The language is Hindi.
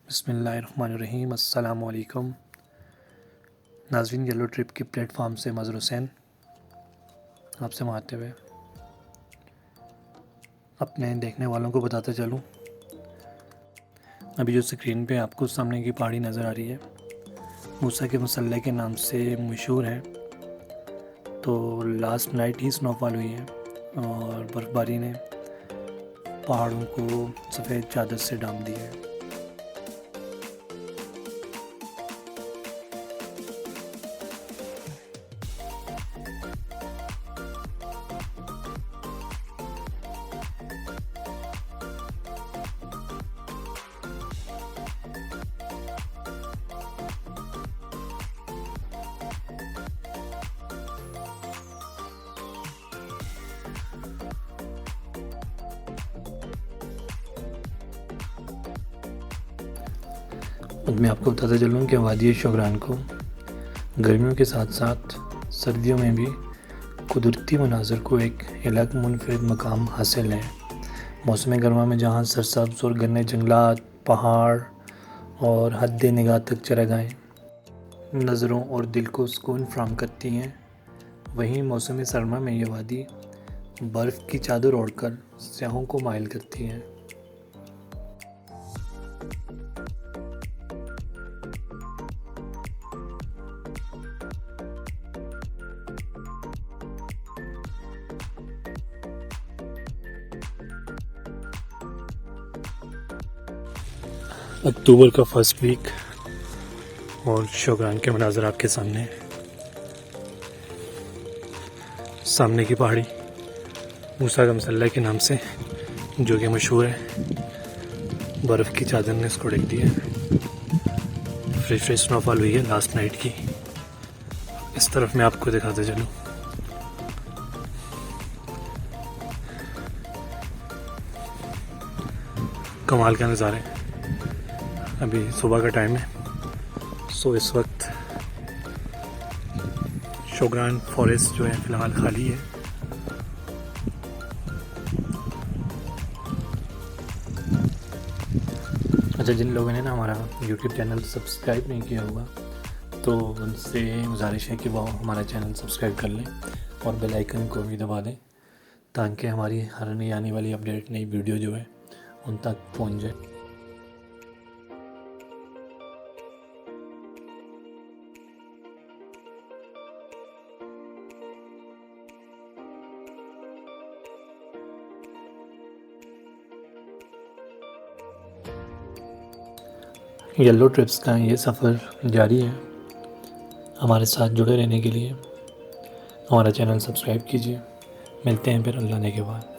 बिस्मिल्लाहिर्रहमानिर्रहीम। अस्सलामु अलैकुम नाज़रीन। येलो ट्रिप की प्लेटफॉर्म से मज़हर हुसैन आपसे मारते हुए अपने देखने वालों को बताता चलूँ, अभी जो स्क्रीन पे आपको सामने की पहाड़ी नज़र आ रही है मूसा के मुसल्ले के नाम से मशहूर है। तो लास्ट नाइट ही स्नोफॉल हुई है और बर्फ़बारी ने पहाड़ों को सफ़ेद चादर से ढांप दिया है। अब मैं आपको बताता चलूँ कि वादी शोगरान को गर्मियों के साथ साथ सर्दियों में भी कुदरती मनाज़र को एक अलग मुनफरिद मकाम हासिल है। मौसम गर्मा में जहाँ सरसब्ज़ और घने जंगलात, पहाड़ और हद निगाह तक चरागाहें नज़रों और दिल को सुकून फराहम करती हैं, वहीं मौसम सरमा में ये वादी बर्फ़ की चादर ओढ़कर सयाहों को माइल करती है। अक्टूबर का फर्स्ट वीक और शोगरान के मनाज़र आपके सामने। सामने की पहाड़ी मूसा का मुसल्ला के नाम से जो कि मशहूर है, बर्फ़ की चादर ने इसको ढक दिया है। फ्रेश स्नोफॉल हुई है लास्ट नाइट की। इस तरफ मैं आपको दिखाते चलूँ, कमाल का नज़ारा है। अभी सुबह का टाइम है, सो इस वक्त शोगरान फॉरेस्ट जो है फ़िलहाल खाली है। अच्छा, जिन लोगों ने ना हमारा YouTube चैनल सब्सक्राइब नहीं किया होगा तो उनसे गुजारिश है कि वो हमारा चैनल सब्सक्राइब कर लें और बेल आइकन को भी दबा दें ताकि हमारी हर नई आने वाली अपडेट, नई वीडियो जो है उन तक पहुंच जाए। येलो ट्रिप्स का ये सफ़र जारी है। हमारे साथ जुड़े रहने के लिए हमारा चैनल सब्सक्राइब कीजिए। मिलते हैं फिर अल्लाह ने के बाद।